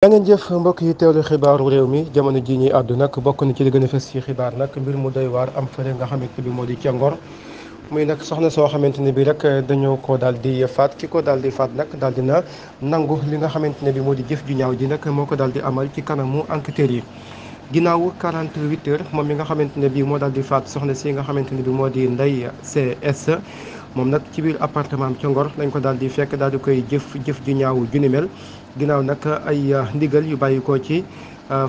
yaa ngeen jëf mbokk yi teewlu xibaaru réew mi jamono ji ñuy àddu nag bokk na ci li gën a fës ci xibaar nag mbir mu doy waar am fële nga xamante bi moo di ca Ngor muy nag soxna soo xamante ne bi rek dañoo ko daal di faat ki ko daal di faat nag daal dina nangu li nga xamante ne bi moo di jëf ju ñaaw ji nag moo ko daal di amal ci kanamu enquêteurs yi ginnaaw 48 heures moom mi nga xamante ne bi moo daal di faat soxna si nga xamante ne bi moo di Ndeye CS moom nag ci biir appartement am ca Ngor lañ ko daal di fekk daal di koy jëf ju ñaaw ju ni mel ginnaaw nag ay ndigal yu bàyyi ko ci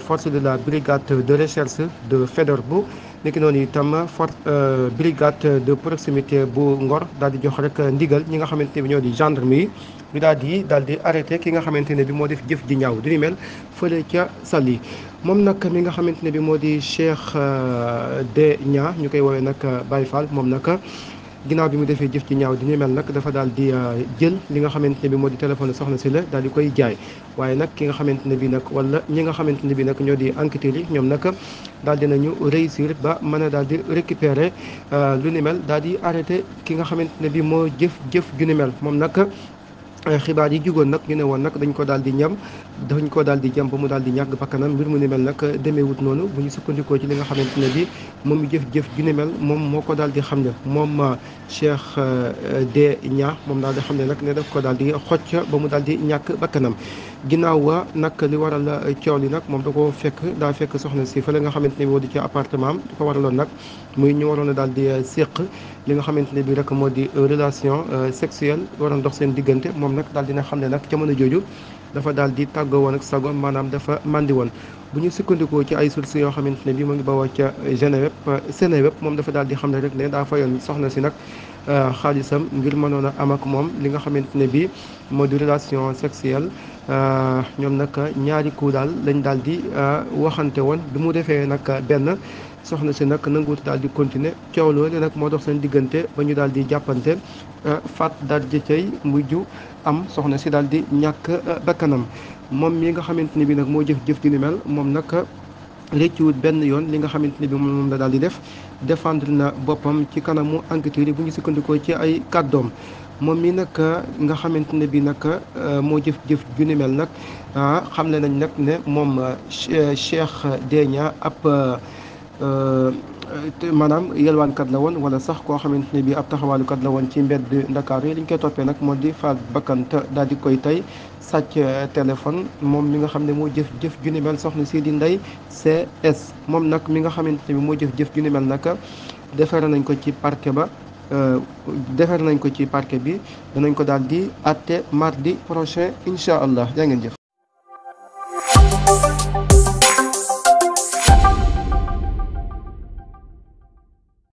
force de la brigade de recherche de Faidherbe niki noonu itam brigade de proximité bu Ngor daal di jox rek ndigal ñi nga xamante ne bi ñoo di gendarme yi ñu daal di arrêté ki nga xamante ne bi moo def jëf ji ñaaw du ni mel fële ca Saly moom nag mi nga xamante ne bi moo di Cheikh de Nia ñu koy woowee nag Baye Fall moom nag ginnaaw bi mu defee jëf ci ñaaw di ñu mel nag dafa daal di jël li nga xamante ne bi moo di téléphone soxna si la daal di koy jaay waaye nag ki nga xamante ne bi nag wala ñi nga xamante ne bi nag ñoo di enquêteurs yi ñoom nag daal di nañu réussir ba mën a daal di récupérer lu ni mel daal di arrêté ki nga xamante ne bi moo jëf ju ni mel moom nag xibaar yi jugoon nag ñu ne woon nag dañ ko daal di jam ba mu daal di ñàkk bakkanam mbir mu ni mel nag demeewut noonu bu ñu sukkandikoo ci li nga xamante ne bi moom mi jëf ju ni mel moom moo ko daal di xam ne moom Cheikh de Nia moom daal di xam ne nag ne daf ko daal di xocc ba mu daal di ñàkk bakkanam ginnaaw wa nag li waral coow li nag moom da ko fekk soxna si fële nga xamante ne bi moo di ci appartement am di ko waraloon nag muy ñu waroon a daal di séq li nga xamante ne bi rek moo di relation sexuelle waroon dox seen diggante moom nag daal dina xam ne nag jamono jooju dafa daal di tàggoo woon ak sago maanaam dafa màndi woon bu ñu sukkandikoo ci ay sources yoo xamante ne bi mu ngi bawoo ca Seneweb moom dafa daal di xam ne rek ne daa fayoon soxna si nag xaalisam ngir mënoon a am ak moom li nga xamante ne bi moo di relation sexuelle ñoom nag ñaari coup daal lañ daal di waxante woon bi mu defee nag benn soxna si nag nanguwut daal di continuer coow loolu nag moo dox seen diggante ba ñu daal di jàppante faat daal di cay mujj am soxna si daal di ñàkk bakkanam moom mi nga xamante ne bi nag moo jëf ju ni mel moom nag réccuwut benn yoon li nga xamante ne bi moom la daal di def défendre na boppam ci kanamu enquêteurs yi bu ñu sukkandikoo ci ay kàddoom moom mi nag nga xamante ne bi nag moo jëf ju ni mel nag xamle nañ nag ne moom Cheikh de Nia ab maanaam yelwaankat la woon wala sax koo xamante ne bi ab taxawaalukat la woon ci mbedd Ndakaaru yi li ñu koy toppee nag moo di faat bakkan te daal di koy tey sàcc téléphone moom mi nga xam ne moo jëf ju ni mel soxna si di Ndeye CS moom nag mi nga xamante ne bi moo jëf ju ni mel nag defere nañ ko ci parquet ba defere nañ ko ci parquet bi danañ ko daal di àtte mardi prochain incha allah jaa ngeen jëf